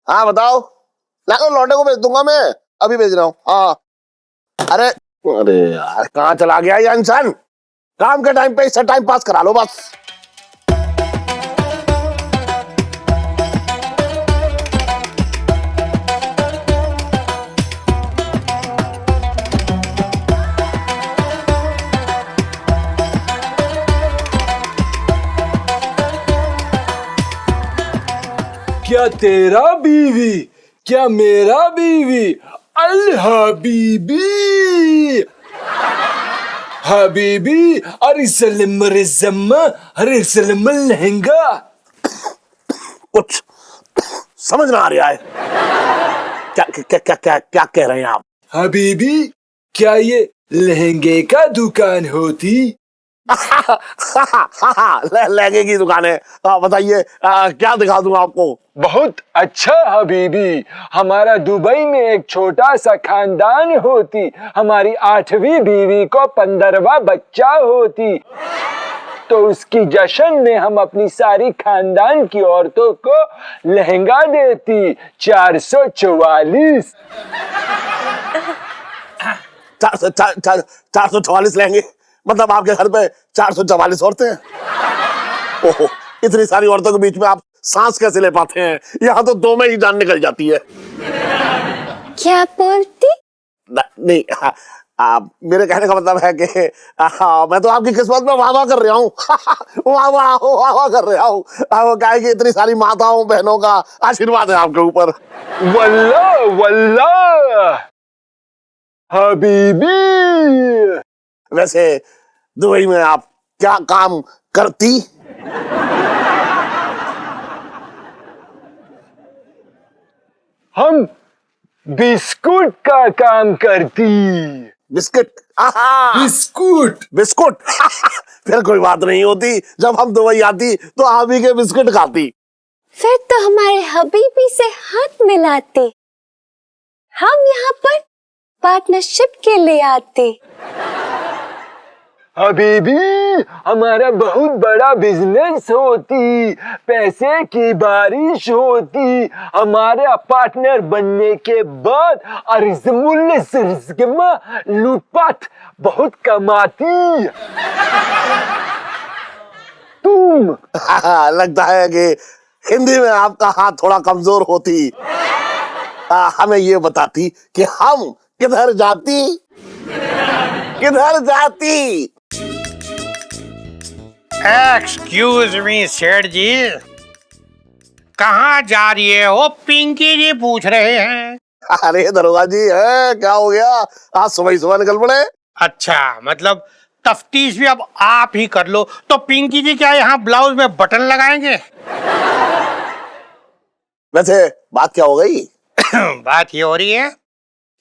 हाँ बताओ। लो लौंडे को भेज दूंगा मैं, अभी भेज रहा हूँ। हाँ अरे अरे यार कहाँ चला गया ये इंसान। काम के टाइम पे इससे टाइम पास करा लो बस। क्या तेरा बीवी, क्या मेरा बीवी, अल हबीबी हबीबी, अरे सलम रिजम्मा, अरे सलम लहंगा। कुछ समझ ना आ रहा है। क्या क्या क्या क्या क्या कह रहे हैं आप? हबीबी, क्या ये लहंगे का दुकान होती? लहंगे की दुकान है। बताइए क्या दिखा दूं आपको? बहुत अच्छा हबीबी, हमारा दुबई में एक छोटा सा खानदान होती, हमारी 8वीं बीवी को 15वां बच्चा होती, तो उसकी जश्न में हम अपनी सारी खानदान की औरतों को लहंगा देती। 444। 444 लहंगे? मतलब आपके घर पे 444 औरतें हैं? ओहो, इतनी सारी औरतों के बीच में आप सांस कैसे ले पाते हैं? यहाँ तो 2 में ही जान निकल जाती है। क्या बोलती? नहीं मेरे कहने का मतलब है कि मैं तो आपकी किस्मत में वाह वाह कर रहा हूँ। वाह वाह वाह वाह कर रहा हूँ। वो क्या है कि इतनी सारी माताओं बहनों का आशीर्वाद है आपके ऊपर। वल्लाह वल्लाह हबीबी। वैसे दुबई में आप क्या काम करती? हम बिस्कुट का काम करती। बिस्किट? बिस्कुट। बिस्कुट। फिर कोई बात नहीं होती, जब हम दुबई आती तो आप ही के बिस्किट खाती। फिर तो हमारे हबीबी से हाथ मिलाते, हम यहाँ पर पार्टनरशिप के लिए आते। हबीबी, हमारा बहुत बड़ा बिजनेस होती, पैसे की बारिश होती, हमारे पार्टनर बनने के बाद लूटपाट बहुत कमाती। तुम लगता है कि हिंदी में आपका हाथ थोड़ा कमजोर होती। हमें ये बताती कि हम किधर जाती, किधर जाती? एक्सक्यूज मी सेठ जी, कहाँ जा रही है हो? पिंकी जी पूछ रहे हैं। अरे दरोगा जी है, क्या हो गया? आज सुबह सुबह निकल पड़े। अच्छा, मतलब तफ्तीश भी अब आप ही कर लो। तो पिंकी जी क्या यहाँ ब्लाउज में बटन लगाएंगे? वैसे बात क्या हो गई? बात ये हो रही है,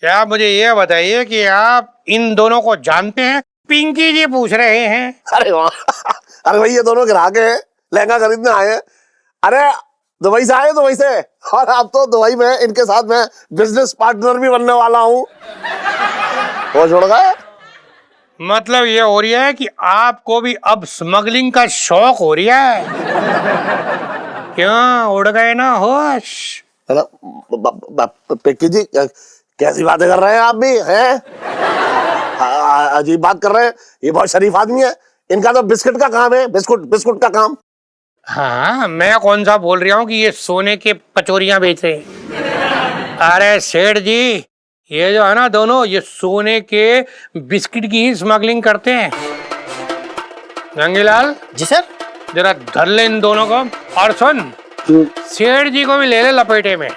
क्या मुझे ये बताइए कि आप इन दोनों को जानते हैं? पिंकी जी पूछ रहे हैं। अरे वाह, अरे भाई ये दोनों ग्राहक हैं, लहंगा खरीदने आए हैं। अरे दुबई से आए, दुबई से। और अब तो दुबई में इनके साथ मैं बिजनेस पार्टनर भी बनने वाला हूँ। वो छोड़ गए। मतलब ये हो रही है कि आपको भी अब स्मगलिंग का शौक हो रहा है? क्यों उड़ गए ना होश? पिक्की जी कैसी बातें कर रहे हैं आप भी हैं? अजीब बात कर रहे हैं। ये बहुत शरीफ आदमी है, इनका तो बिस्किट का काम है, बिस्कुट बिस्कुट का काम। हाँ, मैं कौन सा बोल रहा हूँ कि ये सोने के पचोरियां बेचे। अरे सेठ जी, ये जो है ना दोनों, ये सोने के बिस्किट की ही स्मगलिंग करते हैं। रंगीलाल जी सर। जरा धर ले इन दोनों को, और सुन सेठ जी को भी ले ले लपेटे में।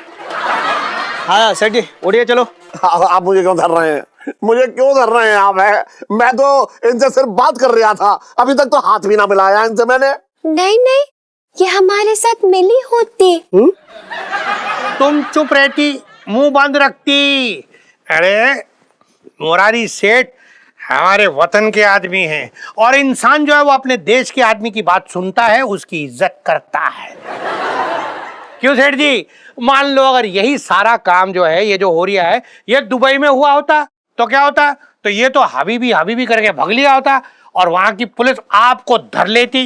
हाँ सेठ जी, उड़िए चलो। आप मुझे क्यों धर रहे हैं? मुझे क्यों धर रहे हैं आप? है मैं तो इनसे सिर्फ बात कर रहा था, अभी तक तो हाथ भी ना मिलाया इनसे मैंने। नहीं नहीं, ये हमारे साथ मिली होती। तुम चुप रहती, मुंह बंद रखती। अरे मुरारी सेठ हमारे वतन के आदमी हैं, और इंसान जो है वो अपने देश के आदमी की बात सुनता है, उसकी इज्जत करता है। क्यों सेठ जी? मान लो अगर यही सारा काम जो है, ये जो हो रहा है, ये दुबई में हुआ होता तो क्या होता? तो ये तो हबीबी हबीबी करके भग लिया होता, और वहां की पुलिस आपको धर लेती।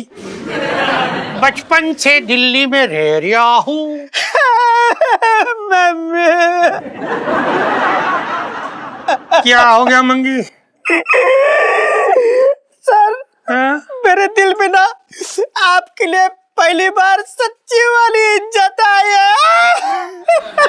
बचपन से दिल्ली में रह रहा हूँ। क्या हो गया मंगी? सर हाँ? मेरे दिल में ना आपके लिए पहली बार सच्ची वाली इज्जत आई है।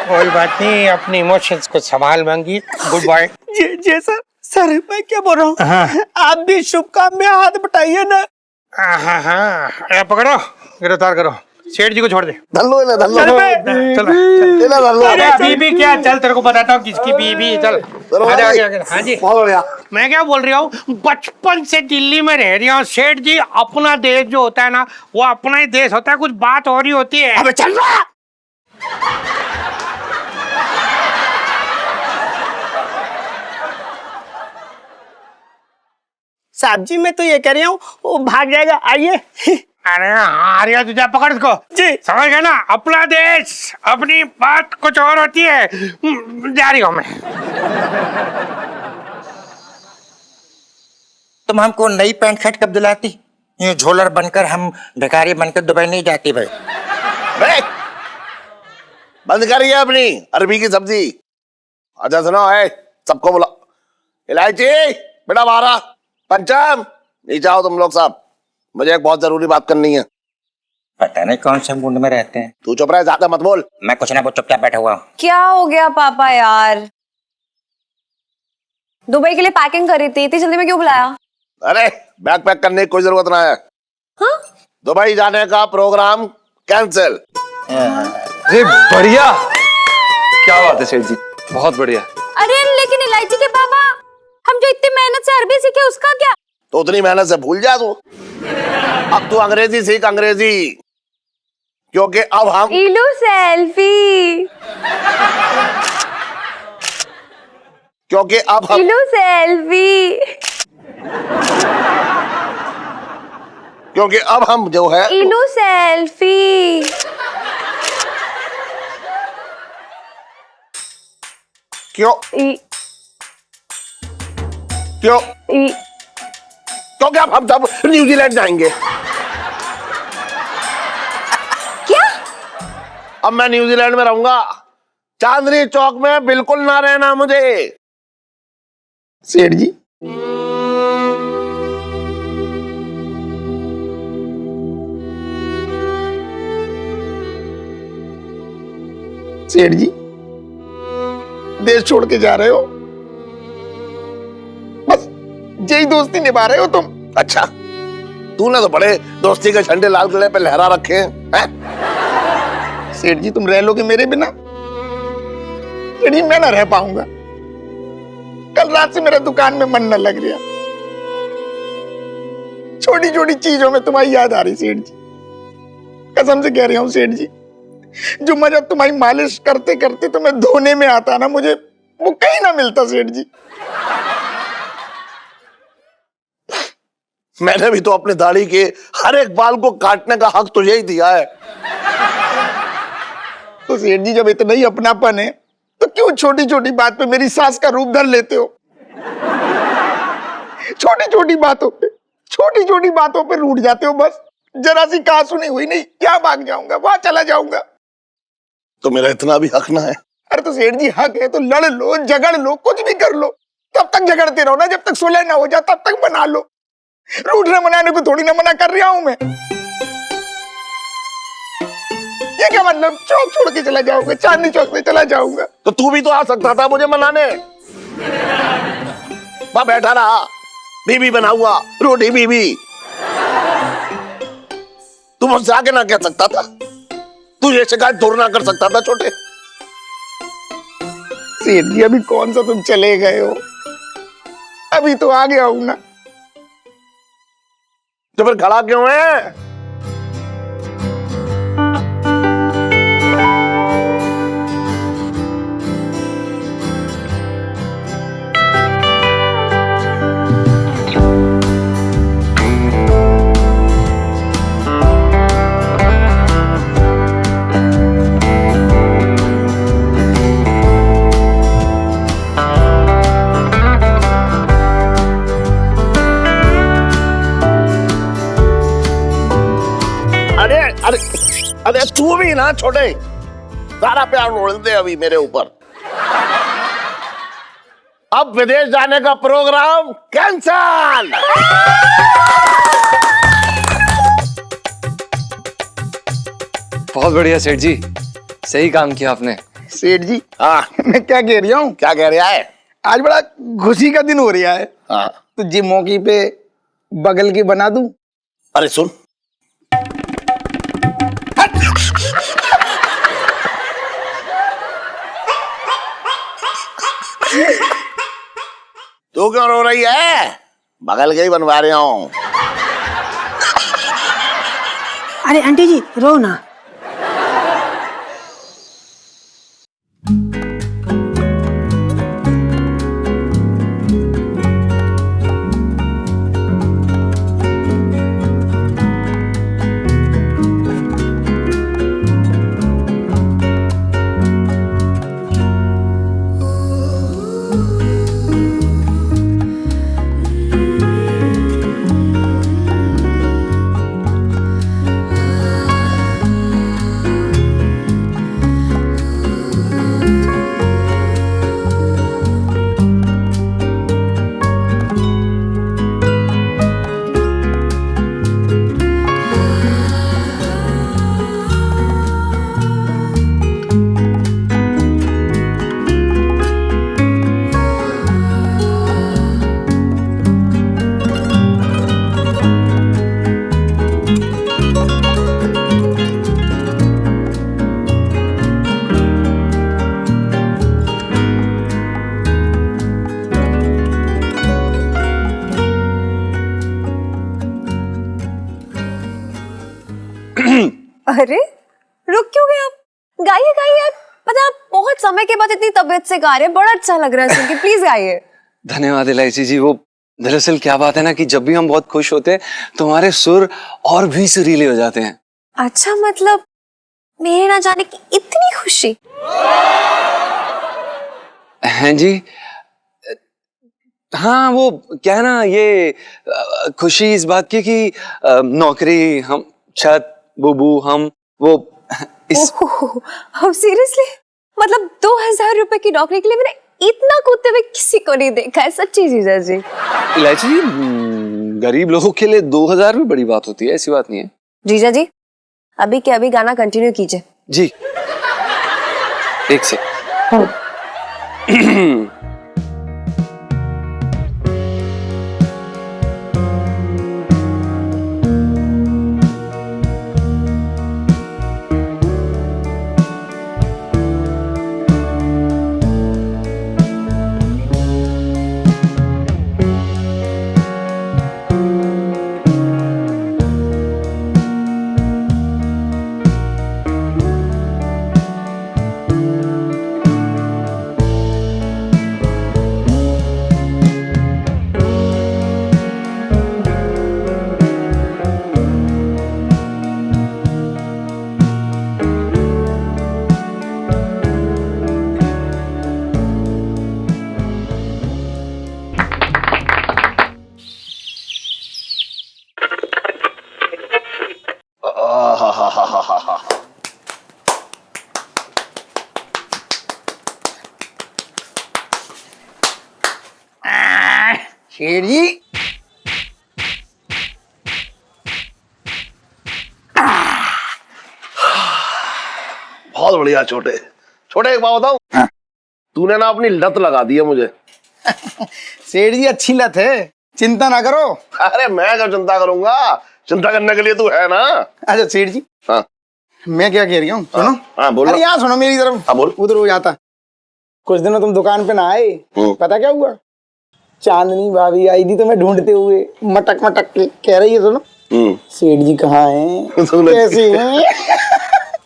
कोई बात नहीं, अपने इमोशंस को संभाल मंगी। Good bye. जी सर। सर मैं क्या बोल रहा हूँ, हाँ। आप भी शुभ काम में हाथ बटाइए ना। हाँ हाँ, अरे पकड़ो, गिरफ्तार करो। सेठ जी को छोड़ दे। धल्लो इन्हें, धल्लो चल बे। चल इन्हें धल्लो। अरे बीबी क्या, चल तेरे को बताता हूँ किसकी बीबी। चल आजा आगे आगे। हाँ जी, बहुत बढ़िया। मैं क्या बोल रहा हूँ, बचपन से दिल्ली में रह रही हूँ सेठ जी। अपना देश जो होता है ना, वो अपना ही देश होता है, कुछ बात और ही होती है। अबे चल रहा। साहब जी मैं तो ये कह रही हूँ वो भाग जाएगा, आइए। अरे हाँ, अरे तुझे पकड़ इसको। जी। समझ गया ना, अपना देश, अपनी बात कुछ और होती है। जा रही हूँ मैं। तुम हमको नई पैंट शर्ट कब दिलाती? ये झोलर बनकर हम भिखारी बनकर दुबई नहीं जाती भाई। बे, बंद करिए अपनी अरबी की सब्जी। अच्छा सुनो है, सबको बुला। इलायची बेटा बाहर आ। पंचम नीचे आओ तुम लोग सब, मुझे एक बहुत जरूरी बात करनी है। पता नहीं कौन से मूड में रहते हैं। तू चुप रह, ज्यादा मत बोल। मैं कुछ ना वो चुपचाप बैठा हुआ हूँ। क्या हो गया पापा यार? दुबई के लिए पैकिंग करी थी, इतनी जल्दी में क्यों बुलाया? अरे बैग पैक करने की कोई जरूरत ना है। हाँ? दुबई जाने का प्रोग्राम कैंसिल। अरे बढ़िया, क्या बात है सेठ जी, बहुत बढ़िया। अरे लेकिन इलायची के पापा, हम जो इतनी मेहनत से अरबी सीखे उसका क्या? तो उतनी मेहनत से भूल जा तू। अब तू अंग्रेजी सीख, अंग्रेजी, क्योंकि अब हम इलू सेल्फी, क्योंकि अब हम इलू सेल्फी, क्योंकि अब हम जो है इलू सेल्फी। क्यों इ- क्यों इ- क्योंकि अब हम सब न्यूजीलैंड जाएंगे। क्या? अब मैं न्यूजीलैंड में रहूंगा, चांदनी चौक में बिल्कुल ना रहना मुझे। सेठ जी सेठ जी देश छोड़ के जा रहे हो, बस यही दोस्ती निभा रहे हो तुम। अच्छा, तूने तो बड़े दोस्ती के झंडे लाल किले पे लहरा रखे हैं। सेठ जी तुम रह लोगे मेरे बिना? सेठ जी मैं ना रह पाऊंगा। कल रात से मेरा दुकान में मन न लग रहा, छोटी छोटी चीजों में तुम्हारी याद आ रही सेठ जी। कसम से कह रही हूँ सेठ जी, जो मजा तुम्हारी मालिश करते करते तुम्हें धोने में आता ना, मुझे वो कहीं ना मिलता सेठ जी। मैंने भी तो अपनी दाढ़ी के हर एक बाल को काटने का हक तुझे ही दिया है। तो सेठ जी जब इतना ही अपनापन है तो क्यों छोटी छोटी बात पे मेरी सास का रूप धर लेते हो? छोटी छोटी बातों पे रूठ जाते हो। बस जरा सी कहा सुनी हुई नहीं, क्या भाग जाऊंगा, वहां चला जाऊंगा। तो मेरा इतना भी हक ना है? अरे तो सेठ जी हक है तो लड़ लो, झगड़ लो, कुछ भी कर लो। तब तक झगड़ते रहो ना, जब तक सुलह ना हो जाए तब तक मना लो। रूठने मनाने को थोड़ी ना मना कर रहा हूं मैं। ये क्या मतलब, चौक छोड़ के चला जाऊंगा, चांदनी चौक से चला जाऊंगा? तो तू भी तो आ सकता था मुझे मनाने। वहां बैठा रहा, बीबी बना हुआ, रोटी बीबी। तू मुझसे आगे ना कह सकता था? तू ये शिकायत दूर ना कर सकता था छोटे? सेठ जी अभी कौन सा तुम चले गए हो, अभी तो आ गया हूं ना। तो फिर खड़ा क्यों है? अरे अरे तू भी ना छोटे, सारा प्यार उड़ते अभी मेरे ऊपर। अब विदेश जाने का प्रोग्राम कैंसल। बहुत बढ़िया सेठ जी, सही काम किया आपने। सेठ जी, हाँ, मैं क्या कह रहा हूँ, क्या कह रहा है? आज बड़ा खुशी का दिन हो रहा है। हाँ, तो जी मौके पे बगल की बना दूं। अरे सुन, तू क्यों रो रही है? बगल के ही बनवा रहा हूँ। अरे आंटी जी रो ना। अरे रुक क्यों गए आप? गाइए गाइए यार, पता आप बहुत समय के बाद इतनी तबीयत से गा रहे हैं, बड़ा अच्छा लग रहा है सुन के। प्लीज गाइए। धन्यवाद इलायची जी। वो दरअसल क्या बात है ना कि जब भी हम बहुत खुश होते हैं तो हमारे सुर और भी सुरीले हो जाते हैं। अच्छा, मतलब मेरे ना जाने की इतनी खुशी? हैं जी? हाँ, वो क्या है ना, ये खुशी इस बात की कि नौकरी, हम छत, बुबू, हम वो इस हम सीरियसली, मतलब 2000 रुपए की नौकरी के लिए मैंने इतना कूदते हुए किसी को नहीं देखा है, सच्ची जीजा जी। इलायची जी, गरीब लोगों के लिए 2000 भी बड़ी बात होती है, ऐसी बात नहीं है। जीजा जी अभी के अभी गाना कंटिन्यू कीजिए। जी, एक से शेर जी, बहुत बढ़िया। छोटे छोटे एक बात बताऊं, हाँ। तूने ना अपनी लत लगा दी है मुझे। सेठ जी अच्छी लत है, चिंता ना करो। अरे मैं क्या चिंता करूंगा, चिंता करने के लिए तू है ना। अच्छा सेठ जी, हाँ मैं क्या कह रही हूँ, सुनो। हाँ बोलो। अरे यहाँ सुनो मेरी तरफ। हाँ बोल। उधर हो जाता। कुछ दिनों तुम दुकान पे ना आए, पता क्या हुआ? चांदनी भाभी आई थी तुम्हें ढूंढते हुए, मटक मटक के कह रही है, सुनो सेठ जी कहाँ हैं, कैसे हैं?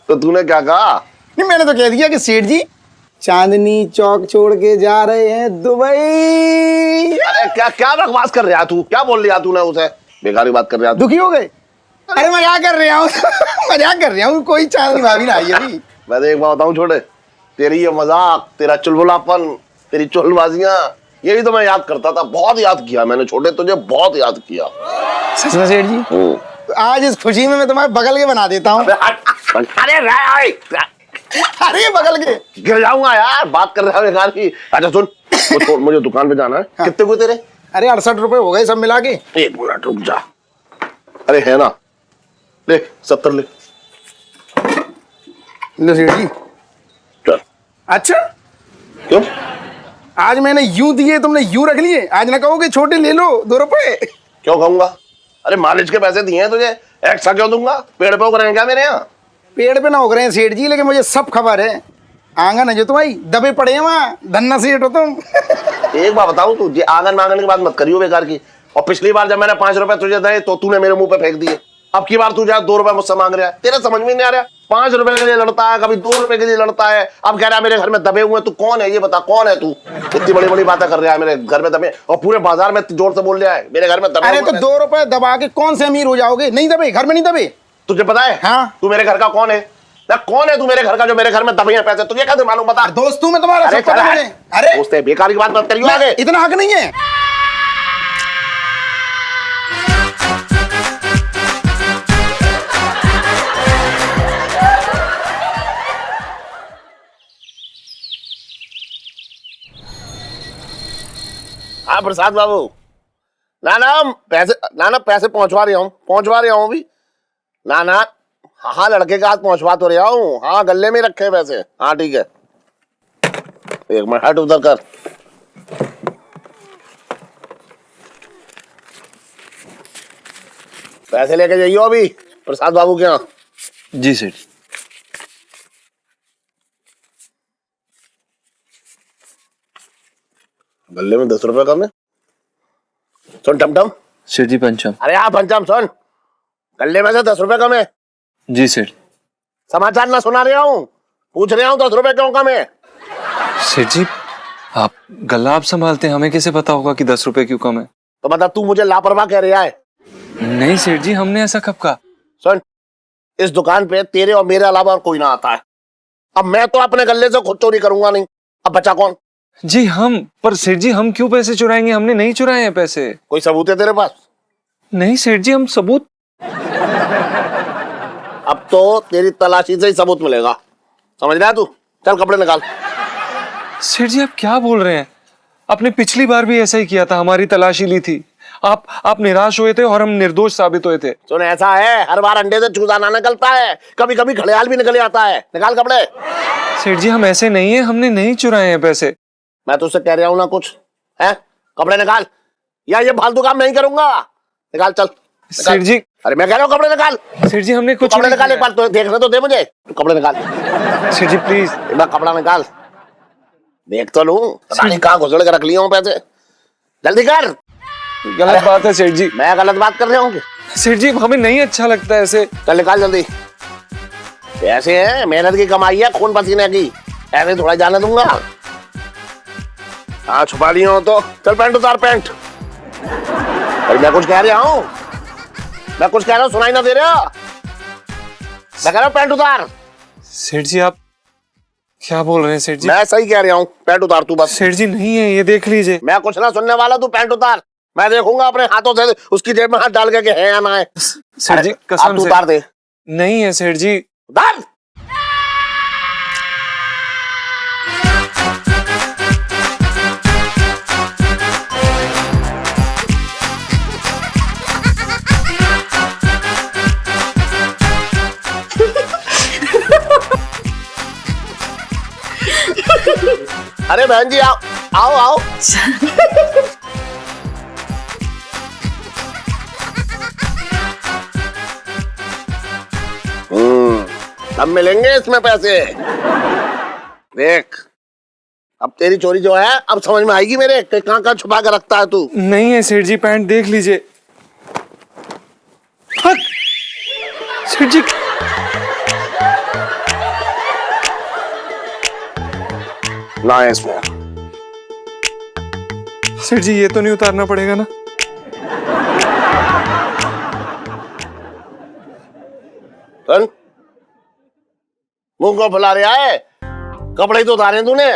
तो तूने क्या कहा? नहीं, मैंने तो कह दिया कि सेठ जी चांदनी चौक छोड़ के जा रहे हैं दुबई। अरे क्या क्या बकवास कर रहा तू? क्या बोल लिया तूने उसे? बेकारी बात कर रहा तू। दुखी हो गए? अरे मजाक कर रहा हूँ मजाक कर रहा हूँ, कोई चांदनी भाभी ना आई अभी। मैं एक बात बताऊं छोटे, तेरी ये मजाक, तेरा चुलबुलापन, तेरी चुलबाजियां, ये भी तो मैं याद करता था। बहुत याद किया मैंने छोटे, तुझे बहुत याद किया। सच में सेठ जी? आज इस खुशी में मैं तुम्हारे बगल के बना देता हूँ। अरे अरे बगल के। गिर जाऊंगा यार, बात कर रहा है बेकार की। अच्छा सुन, वो छोड़, मुझे दुकान पे जाना है। कितने हुए तेरे? अरे 68 रुपए हो गए सब मिला के। 1 मिनट रुक जा। अरे है ना, ले 70 ले। लो सेठ जी। चल। अच्छा, क्यों? आज मैंने यूं दिए, तुमने यूं रख लिए। आज ना कहोगे छोटे ले लो 2 रुपए। क्यों कहूंगा? अरे मालिश के पैसे दिए हैं तुझे, एक्स्ट्रा क्यों दूंगा? पेड़ पे उग रहे हैं क्या मेरे यहाँ? पेड़ पे ना उग रहे हैं सेठ जी, लेकिन मुझे सब खबर है। आंगन है जो तुम्हारी, दबे पड़े हैं वहाँ, धन्ना सेठ हो तुम। एक बात बताऊं, तू ये आंगन मांगन की बात मत करियो बेकार की। और पिछली बार जब मैंने 5 रुपए तुझे दिए तो तूने मेरे मुंह पे फेंक दिए। अब की बार तू जा 2 रुपए मुझसे मांग रहा है, तेरे समझ में नहीं आ रहा। 5 रुपए के लिए लड़ता है, कभी 2 रुपए के लिए लड़ता है। अब कह रहा है मेरे घर में दबे हुए। तू कौन है ये बता, कौन है तू? इतनी बड़ी बड़ी बातें कर रहा है, मेरे घर में दबे, और पूरे बाजार में जोर से बोल रहा है मेरे घर में दबे। अरे तो 2 रुपए दबा के कौन से अमीर हो जाओगे? नहीं दबे, घर में नहीं दबे। तुझे पता है? हाँ। तू मेरे घर का कौन है? ना कौन है तू मेरे घर का जो मेरे घर में दबे हैं पैसे? तुझे कैसे मालूम? बता। दोस्त हूं मैं तुम्हारा, अरे सब पता चल मुझे। हट। अरे दोस्त है, बेकार की बात मत करियो आगे। इतना हक नहीं है। हाँ प्रसाद बाबू, ना पैसे पहुंचवा रहा हूँ अभी। ना हाँ लड़के के हाथ पहुंचवा तो रहा हूँ। हाँ गले में रखे हैं पैसे। हाँ ठीक है, 1 मिनट हट उधर कर। पैसे लेके जाइयो अभी प्रसाद बाबू के यहाँ। जी सेठ। गले में 10 रुपए कम है। सुन टमटम। सेठ जी पंचम। अरे हाँ पंचम सुन, गले में से 10 रुपए कम है। जी सेठ। समाचार ना सुना रहा हूँ, पूछ रहा हूँ 10 रुपए क्यों कम है? सेठ जी आप गला आप संभालते हैं, हमें कैसे पता होगा कि 10 रुपए क्यों कम है? तो बता, तू मुझे लापरवाह कह रहा है? नहीं सेठ जी, हमने ऐसा कब कहा? सुन, इस दुकान पे तेरे और मेरे अलावा और कोई ना आता है। अब मैं तो अपने गले से खुद चोरी करूंगा नहीं। अब बचा कौन? जी हम, पर सेठ जी हम क्यों पैसे चुराएंगे? हमने नहीं चुराए हैं पैसे। कोई सबूत है तेरे पास? नहीं सेठ जी, हम सबूत। अब तो तेरी तलाशी से ही सबूत मिलेगा, समझ रहा है तू? चल कपड़े निकाल। सेठ जी आप क्या बोल रहे हैं? आपने पिछली बार भी ऐसा ही किया था, हमारी तलाशी ली थी। आप निराश हुए थे और हम निर्दोष साबित हुए थे। सुन ऐसा है, हर बार अंडे से चूजा ना निकलता है, कभी कभी घड़ियाल भी निकल आता है। निकाल कपड़े। सेठ जी हम ऐसे नहीं है, हमने नहीं चुराए हैं पैसे। मैं तुझसे कह रहा हूँ ना कुछ है, कपड़े निकाल या ये फालतू काम नहीं करूंगा। निकाल चल। सेठ जी, अरे मैं कह रहा हूँ कपड़े निकाल। सेठ जी हमने कुछ कपड़े नहीं निकाल, एक बार तो देखने तो दे मुझे। कपड़े निकाल सेठ जी प्लीज। एक बार, कपड़ा निकाल, देख तो लूं। पता नहीं कहाँ घुसड़ के रख लिया हूँ पैसे। जल्दी कर। गलत बात है सेठ जी। मैं गलत बात कर रहा हूँ? सेठ जी हमें नहीं अच्छा लगता ऐसे। चल निकाल जल्दी। पैसे हैं, मेहनत की कमाई है, खून पसीने की, ऐसे थोड़ा जाने दूंगा। हाँ छुपा लिया हो तो चल पैंट उतार, पैंट। अरे मैं कुछ कह रहा हूँ, मैं कुछ कह रहा हूँ, सुनाई ना दे रहा? मैं कह रहा हूँ पैंट उतार। सेठ जी आप क्या बोल रहे हैं सेठ जी? मैं सही कह रहा हूँ, पैंट उतार तू बस। सेठ जी नहीं है, ये देख लीजिए। मैं कुछ ना सुनने वाला, तू पैंट उतार। मैं देखूंगा अपने हाथों से उसकी जेब में हाथ डाल के कि है या ना है। सेठ जी अब कसम तू से उतार दे। नहीं है सेठ जी। उतार। अरे बहन जी आओ आओ आओ। अब मिलेंगे इसमें पैसे। देख अब तेरी चोरी जो है अब समझ में आएगी मेरे, कहाँ कहाँ छुपा कर रखता है तू। नहीं है सेठ जी, पैंट देख लीजिए। हट! सेठ जी ना है इसमें। सेठ जी ये तो नहीं उतारना पड़ेगा ना? सुन, मुंह को फुला रहा है? कपड़े तो उतारे तूने,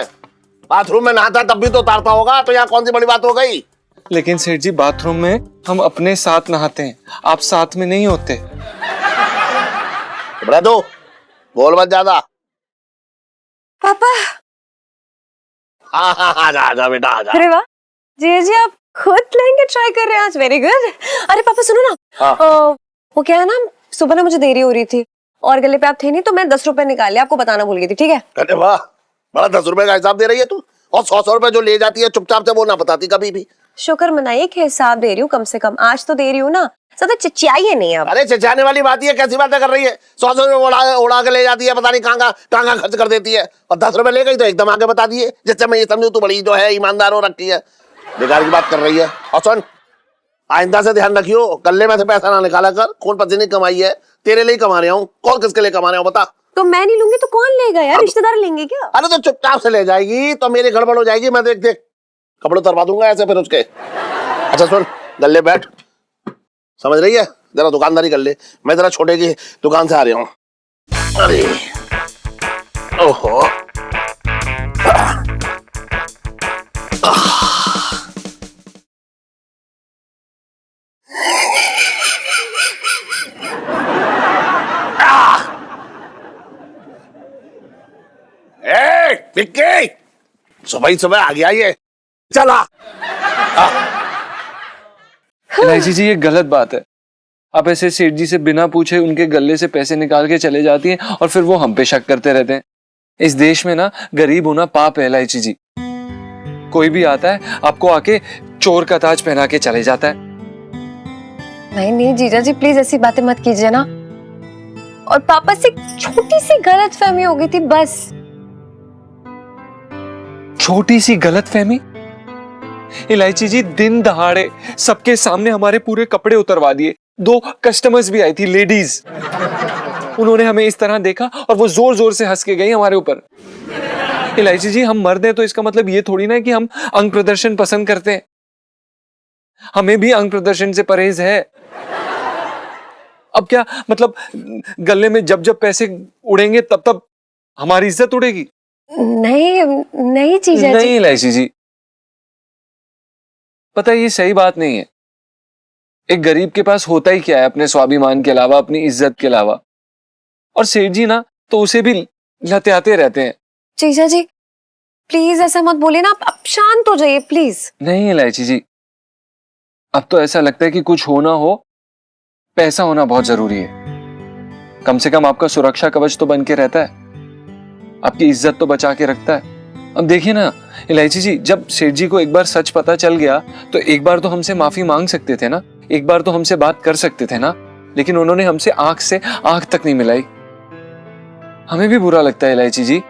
बाथरूम में नहाता तब भी तो उतारता होगा, तो यहाँ कौन सी बड़ी बात हो गई? लेकिन सेठ जी बाथरूम में हम अपने साथ नहाते हैं, आप साथ में नहीं होते। कपड़े दो, बोल मत ज्यादा। पापा। हाँ, आजा आजा बेटा आजा। अरे वाह जी आप खुद लहंगे ट्राई कर रहे हैं आज, वेरी गुड। अरे पापा सुनो ना, हाँ। वो क्या है ना, सुबह ना मुझे देरी हो रही थी और गले पे आप थे नहीं, तो मैं 10 रुपए निकाल लिया, आपको बताना भूल गई थी, ठीक है? अरे वाह, बड़ा 10 रुपए का हिसाब दे रही है तू, और 100 रुपए जो ले जाती है चुपचाप से वो ना बताती कभी भी। शुक्र मनाइए कि हिसाब दे रही हूँ, कम से कम आज तो दे रही हूँ ना, ज्यादा चिचियाइए नहीं अब। अरे चिचाने वाली बात है, कैसी बातें कर रही है? 100 रुपए उड़ा के ले जाती है, पता नहीं कहाँ खर्च कर देती है, और 10 रुपए ले गई तो एकदम आगे बता दिए, जिससे मैं ये समझू तू बड़ी जो है ईमानदार हो रखी है। बेकार की बात कर रही है। और सुन, आइंदा से ध्यान रखियो, गले में से पैसा ना निकाला कर, खून पसीने कमाई है, तेरे लिए कमा रहा हूँ, कौन किसके लिए कमा रहा हूँ बता? तो मैं नहीं लूंगी तो कौन लेगा यार, रिश्तेदार लेंगे क्या? अरे तो चुपचाप से ले जाएगी तो मेरी गड़बड़ हो जाएगी, मैं देख देख कपड़े उतरवा दूंगा ऐसे फिर उसके। अच्छा सुन, गले बैठ, समझ रही है, जरा दुकानदारी कर ले, मैं जरा छोटे की दुकान से आ रहा हूँ। अरे ओहो, विक्की, सुबह ही सुबह आ गया ये, चला। इलायची जी ये गलत बात है। आप ऐसे सेठ जी से बिना पूछे उनके गले से पैसे निकाल के चले जाती हैं और फिर वो हम पे शक करते रहते हैं। इस देश में ना गरीब होना पाप है इलायची जी। कोई भी आता है आपको आके चोर का ताज पहना के चले जाता है। नहीं नहीं जीजा जी प्लीज ऐसी बातें मत कीजिए ना, और पापा से छोटी सी गलतफहमी हो गई थी बस। छोटी सी गलतफहमी? इलायची जी दिन दहाड़े सबके सामने हमारे पूरे कपड़े उतरवा दिए। 2 कस्टमर्स भी आई थी, लेडीज, उन्होंने हमें इस तरह देखा और वो जोर जोर से हंस के गई हमारे ऊपर। इलायची जी हम मर्द हैं तो इसका मतलब ये थोड़ी ना कि हम अंग प्रदर्शन पसंद करते हैं। हमें भी अंग प्रदर्शन से परहेज है। अब क्या मतलब गले में जब जब पैसे उड़ेंगे तब तब हमारी इज्जत उड़ेगी? नहीं नहीं जीजा जी। नहीं इलायची जी, पता है ये सही बात नहीं है। एक गरीब के पास होता ही क्या है अपने स्वाभिमान के अलावा, अपनी इज्जत के अलावा। और सेठ जी ना तो उसे भी लत्याते रहते हैं। जीजा जी प्लीज ऐसा मत बोलिए ना, आप शांत हो जाइए प्लीज। नहीं इलायची जी, अब तो ऐसा लगता है कि कुछ हो ना हो, पैसा होना बहुत जरूरी है। कम से कम आपका सुरक्षा कवच तो बन के रहता है, आपकी इज्जत तो बचा के रखता है। अब देखिए ना इलायची जी, जब सेठ जी को एक बार सच पता चल गया तो एक बार तो हमसे माफी मांग सकते थे ना, एक बार तो हमसे बात कर सकते थे ना, लेकिन उन्होंने हमसे आंख से आंख तक नहीं मिलाई। हमें भी बुरा लगता है इलायची जी।